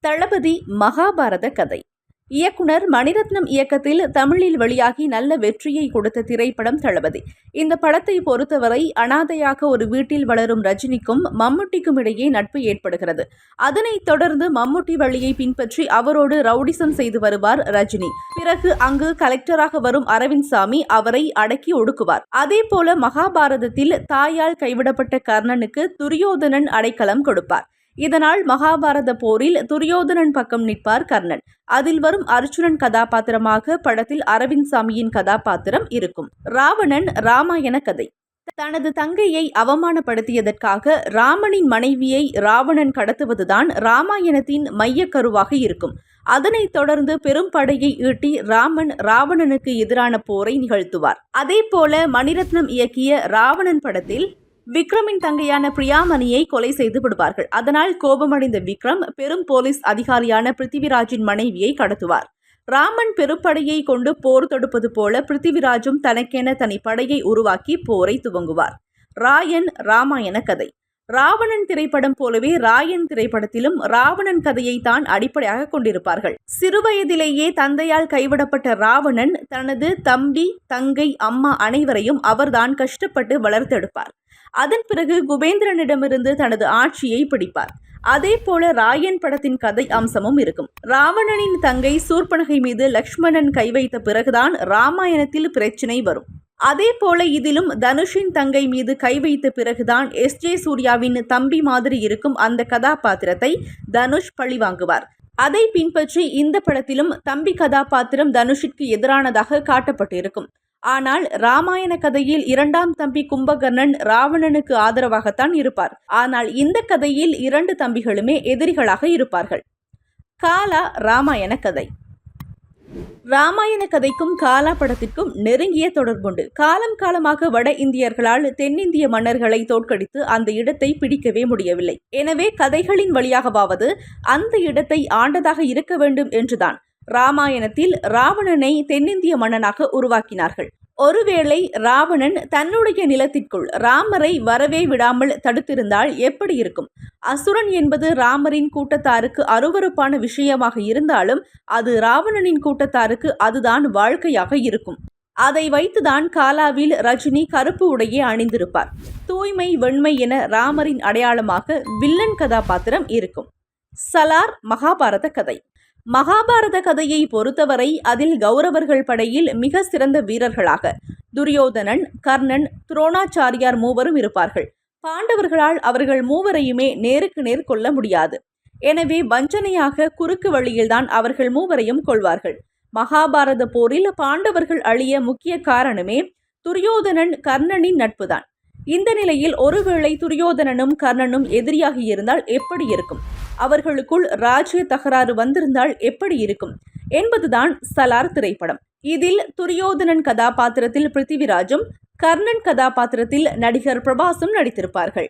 தளபதி மகாபாரத கதை. இயக்குனர் மணிரத்னம் இயக்கத்தில் தமிழில் வெளியாகி நல்ல வெற்றியை கொடுத்த திரைப்படம் தளபதி. இந்த படத்தை பொறுத்தவரை அனாதையாக ஒரு வீட்டில் வளரும் ரஜினிக்கும் மம்முட்டிக்கும் இடையே நட்பு ஏற்படுகிறது. அதனைத் தொடர்ந்து மம்முட்டி வழியை பின்பற்றி அவரோடு ரவுடிசம் செய்து வருவார் ரஜினி. பிறகு அங்கு கலெக்டராக வரும் அரவிந்த் சாமி அவரை அடக்கி ஒடுக்குவார். அதேபோல மகாபாரதத்தில் தாயால் கைவிடப்பட்ட கர்ணனுக்கு துரியோதனன் அடைக்கலம் கொடுப்பார். இதனால் மகாபாரத போரில் துரியோதனன் பக்கம் நிற்பார் கர்ணன். அதில் வரும் அர்ஜுனன் கதாபாத்திரமாக படத்தில் அரவிந்த் சாமியின் கதாபாத்திரம் இருக்கும். ராவணன் ராமாயண கதை. தனது தங்கையை அவமானப்படுத்தியதற்காக ராமனின் மனைவியை ராவணன் கடத்துவதுதான் ராமாயணத்தின் மையக்கருவாக இருக்கும். அதனைத் தொடர்ந்து பெரும் படையை ஈட்டி ராமன் ராவணனுக்கு எதிரான போரை நிகழ்த்துவார். அதேபோல மணிரத்னம் இயக்கிய ராவணன் படத்தில் விக்ரமின் தங்கையான பிரியாமணியை கொலை செய்து விடுவார்கள். அதனால் கோபமடைந்த விக்ரம் பெரும் போலீஸ் அதிகாரியான பிருத்திவிராஜின் மனைவியை கடத்துவார். ராமன் பெருப்படையை கொண்டு போர் தொடுப்பது போல பிருத்திவிராஜும் தனக்கென தனி படையை உருவாக்கி போரை துவங்குவார். ராயன் ராமாயண கதை. ராவணன் திரைப்படம் போலவே ராயன் திரைப்படத்திலும் ராவணன் கதையை தான் அடிப்படையாக கொண்டிருப்பார்கள். சிறுவயதிலேயே தந்தையால் கைவிடப்பட்ட ராவணன் தனது தம்பி, தங்கை, அம்மா அனைவரையும் அவர்தான் கஷ்டப்பட்டு வளர்த்தெடுப்பார். அதன் பிறகு குபேந்திரனிடமிருந்து தனது ஆட்சியை பிடிப்பார். அதே போல ராயன் படத்தின் கதை அம்சமும் இருக்கும். ராவணனின் தங்கை சூர்பனகை மீது லக்ஷ்மணன் கை வைத்த பிறகுதான் ராமாயணத்தில் பிரச்சினை வரும். அதே போல இதிலும் தனுஷின் தங்கை மீது கை வைத்த பிறகுதான் எஸ்.ஜே. சூர்யாவின் தம்பி மாதிரி இருக்கும் அந்த கதாபாத்திரத்தை தனுஷ் பழிவாங்குவார். அதை பின்பற்றி இந்த படத்திலும் தம்பி கதாபாத்திரம் தனுஷிற்கு எதிரானதாக காட்டப்பட்டிருக்கும். ஆனால் ராமாயண கதையில் இரண்டாம் தம்பி கும்பகர்ணன் ராவணனுக்கு ஆதரவாகத்தான் இருப்பார். ஆனால் இந்த கதையில் இரண்டு தம்பிகளுமே எதிரிகளாக இருப்பார்கள். காலா ராமாயண கதை. ராமாயண கதைக்கும் காலா படத்திற்கும் நெருங்கிய தொடர்புண்டு. காலம் காலமாக வட இந்தியர்களால் தென்னிந்திய மன்னர்களை தோற்கடித்து அந்த இடத்தை பிடிக்கவே முடியவில்லை. எனவே கதைகளின் வழியாகவாவது அந்த இடத்தை ஆண்டதாக இருக்க வேண்டும் என்றுதான் ராமாயணத்தில் ராவணனை தென்னிந்திய மன்னனாக உருவாக்கினார்கள். ஒருவேளை ராவணன் தன்னுடைய நிலத்திற்குள் ராமரை வரவே விடாமல் தடுத்திருந்தால் எப்படி இருக்கும்? அசுரன் என்பது ராமரின் கூட்டத்தாருக்கு அருவருப்பான விஷயமாக இருந்தாலும் அது ராவணனின் கூட்டத்தாருக்கு அதுதான் வாழ்க்கையாக இருக்கும். அதை வைத்துதான் காலாவில் ரஜினி கருப்பு உடையே அணிந்திருப்பார். தூய்மை, வெண்மை என ராமரின் அடையாளமாக வில்லன் கதாபாத்திரம் இருக்கும். சலார் மகாபாரத கதை. மகாபாரத கதையை பொறுத்தவரை அதில் கௌரவர்கள் படையில் மிக சிறந்த வீரர்களாக துரியோதனன், கர்ணன், துரோணாச்சாரியார் மூவரும் இருப்பார்கள். பாண்டவர்களால் அவர்கள் மூவரையுமே நேருக்கு நேர் கொள்ள முடியாது. எனவே வஞ்சனையாக குறுக்கு வழியில்தான் அவர்கள் மூவரையும் கொள்வார்கள். மகாபாரத போரில் பாண்டவர்கள் அழிய முக்கிய காரணமே துரியோதனன் கர்ணனின் நட்புதான். இந்த நிலையில் ஒருவேளை துரியோதனனும் கர்ணனும் எதிரியாக இருந்தால் எப்படி இருக்கும்? அவர்களுக்குள் ராஜ்ய தகராறு வந்திருந்தால் எப்படி இருக்கும் என்பதுதான் சலார் திரைப்படம். இதில் துரியோதனன் கதாபாத்திரத்தில் பிருத்திவிராஜும், கர்ணன் கதாபாத்திரத்தில் நடிகர் பிரபாஸும் நடித்திருப்பார்கள்.